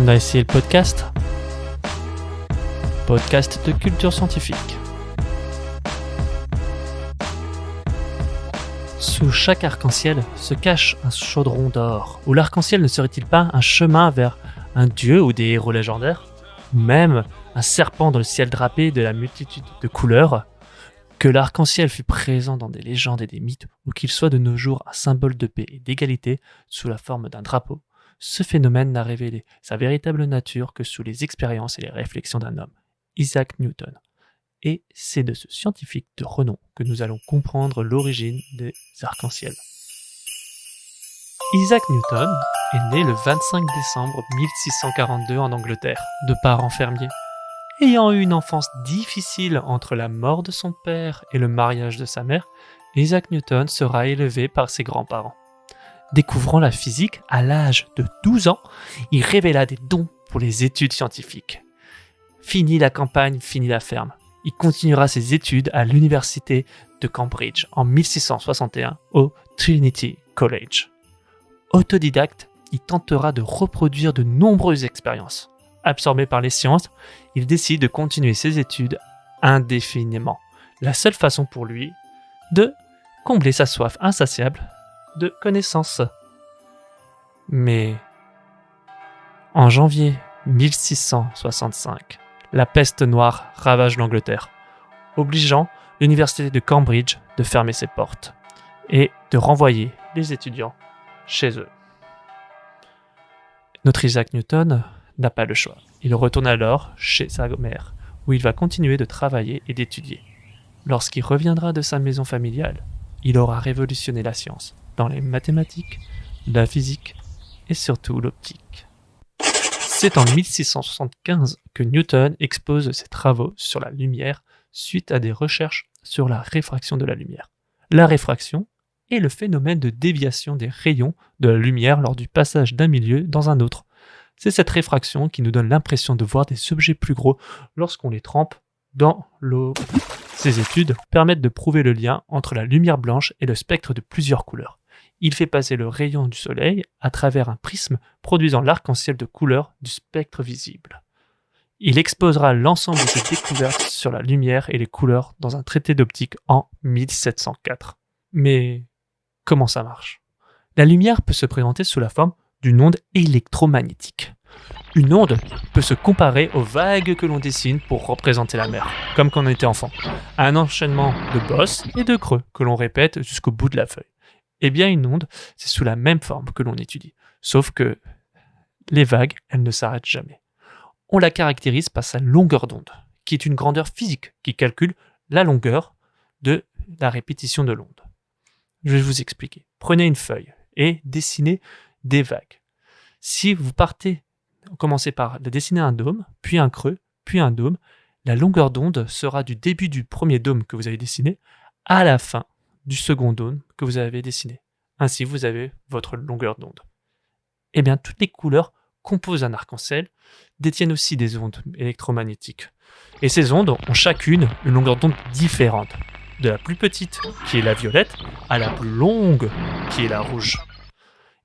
On a essayé le podcast de culture scientifique. Sous chaque arc-en-ciel se cache un chaudron d'or. Ou l'arc-en-ciel ne serait-il pas un chemin vers un dieu ou des héros légendaires? Ou même un serpent dans le ciel drapé de la multitude de couleurs? Que l'arc-en-ciel fût présent dans des légendes et des mythes, ou qu'il soit de nos jours un symbole de paix et d'égalité sous la forme d'un drapeau, ce phénomène n'a révélé sa véritable nature que sous les expériences et les réflexions d'un homme, Isaac Newton. Et c'est de ce scientifique de renom que nous allons comprendre l'origine des arcs-en-ciel. Isaac Newton est né le 25 décembre 1642 en Angleterre, de parents fermiers. Ayant eu une enfance difficile entre la mort de son père et le mariage de sa mère, Isaac Newton sera élevé par ses grands-parents. Découvrant la physique à l'âge de 12 ans, il révéla des dons pour les études scientifiques. Fini la campagne, fini la ferme. Il continuera ses études à l'université de Cambridge en 1661 au Trinity College. Autodidacte, il tentera de reproduire de nombreuses expériences. Absorbé par les sciences, il décide de continuer ses études indéfiniment. La seule façon pour lui de combler sa soif insatiable de connaissances. Mais en janvier 1665, la peste noire ravage l'Angleterre, obligeant l'université de Cambridge de fermer ses portes et de renvoyer les étudiants chez eux. Notre Isaac Newton n'a pas le choix. Il retourne alors chez sa mère, où il va continuer de travailler et d'étudier. Lorsqu'il reviendra de sa maison familiale, il aura révolutionné la science, dans les mathématiques, la physique et surtout l'optique. C'est en 1675 que Newton expose ses travaux sur la lumière suite à des recherches sur la réfraction de la lumière. La réfraction est le phénomène de déviation des rayons de la lumière lors du passage d'un milieu dans un autre. C'est cette réfraction qui nous donne l'impression de voir des objets plus gros lorsqu'on les trempe dans l'eau. Ces études permettent de prouver le lien entre la lumière blanche et le spectre de plusieurs couleurs. Il fait passer le rayon du soleil à travers un prisme produisant l'arc-en-ciel de couleurs du spectre visible. Il exposera l'ensemble de ses découvertes sur la lumière et les couleurs dans un traité d'optique en 1704. Mais comment ça marche? La lumière peut se présenter sous la forme d'une onde électromagnétique. Une onde peut se comparer aux vagues que l'on dessine pour représenter la mer, comme quand on était enfant, à un enchaînement de bosses et de creux que l'on répète jusqu'au bout de la feuille. Eh bien, une onde, c'est sous la même forme que l'on étudie, sauf que les vagues, elles ne s'arrêtent jamais. On la caractérise par sa longueur d'onde, qui est une grandeur physique qui calcule la longueur de la répétition de l'onde. Je vais vous expliquer. Prenez une feuille et dessinez des vagues. Si vous commencez par dessiner un dôme, puis un creux, puis un dôme, la longueur d'onde sera du début du premier dôme que vous avez dessiné à la fin du second dôme que vous avez dessiné. Ainsi, vous avez votre longueur d'onde. Eh bien, toutes les couleurs composent un arc-en-ciel, détiennent aussi des ondes électromagnétiques. Et ces ondes ont chacune une longueur d'onde différente, de la plus petite, qui est la violette, à la plus longue, qui est la rouge.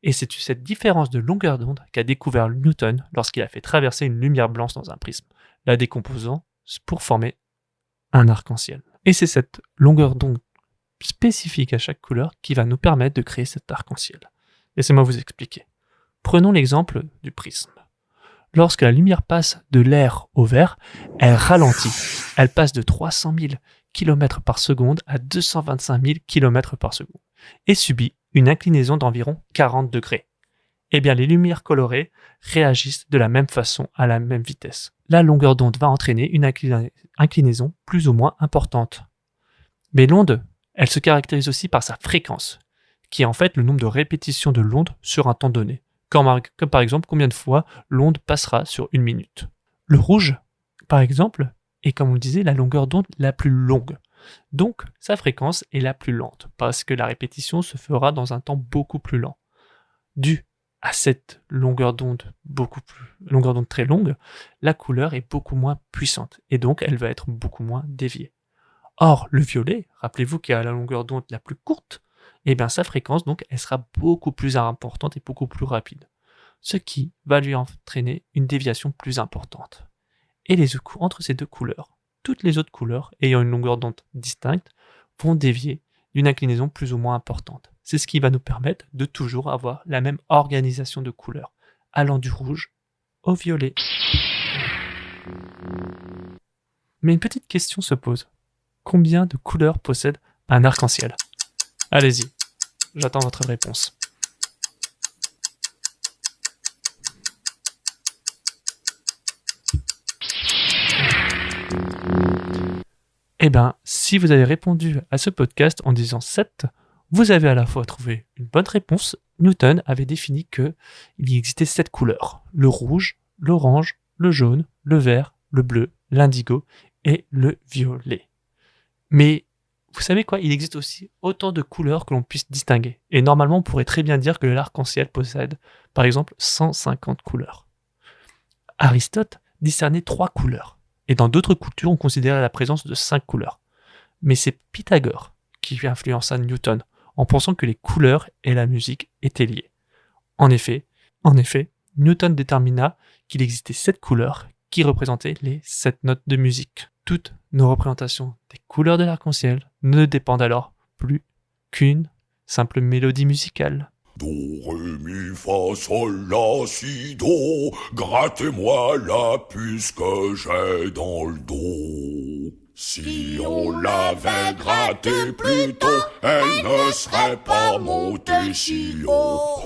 Et c'est cette différence de longueur d'onde qu'a découvert Newton lorsqu'il a fait traverser une lumière blanche dans un prisme, la décomposant pour former un arc-en-ciel. Et c'est cette longueur d'onde spécifique à chaque couleur qui va nous permettre de créer cet arc-en-ciel. Laissez-moi vous expliquer. Prenons l'exemple du prisme. Lorsque la lumière passe de l'air au vert, elle ralentit. Elle passe de 300 000 km par seconde à 225 000 km par seconde et subit une inclinaison d'environ 40 degrés. Eh bien, les lumières colorées réagissent de la même façon à la même vitesse. La longueur d'onde va entraîner une inclinaison plus ou moins importante. Mais l'onde, elle se caractérise aussi par sa fréquence, qui est en fait le nombre de répétitions de l'onde sur un temps donné, comme par exemple combien de fois l'onde passera sur une minute. Le rouge, par exemple, est, comme on le disait, la longueur d'onde la plus longue. Donc, sa fréquence est la plus lente, parce que la répétition se fera dans un temps beaucoup plus lent. Dû à cette longueur d'onde très longue, la couleur est beaucoup moins puissante, et donc elle va être beaucoup moins déviée. Or, le violet, rappelez-vous qu'il a la longueur d'onde la plus courte, et bien sa fréquence, donc, elle sera beaucoup plus importante et beaucoup plus rapide. ce qui va lui entraîner une déviation plus importante. Et entre ces deux couleurs, toutes les autres couleurs ayant une longueur d'onde distincte vont dévier d'une inclinaison plus ou moins importante. C'est ce qui va nous permettre de toujours avoir la même organisation de couleurs, allant du rouge au violet. Mais une petite question se pose. Combien de couleurs possède un arc-en-ciel ? Allez-y, j'attends votre réponse. Eh bien, si vous avez répondu à ce podcast en disant 7, vous avez à la fois trouvé une bonne réponse. Newton avait défini qu'il existait 7 couleurs. Le rouge, l'orange, le jaune, le vert, le bleu, l'indigo et le violet. Mais vous savez quoi ? Il existe aussi autant de couleurs que l'on puisse distinguer. Et normalement, on pourrait très bien dire que l'arc-en-ciel possède, par exemple, 150 couleurs. Aristote discernait 3 couleurs. Et dans d'autres cultures, on considérait la présence de 5 couleurs. Mais c'est Pythagore qui influença Newton en pensant que les couleurs et la musique étaient liées. En effet, Newton détermina qu'il existait 7 couleurs qui représentaient les 7 notes de musique. Toutes nos représentations des couleurs de l'arc-en-ciel ne dépendent alors plus qu'une simple mélodie musicale. Do, ré, mi, fa, sol, la, si, do, grattez-moi la puce que j'ai dans le dos. Si on l'avait grattée plus tôt, elle ne serait pas montée si haut.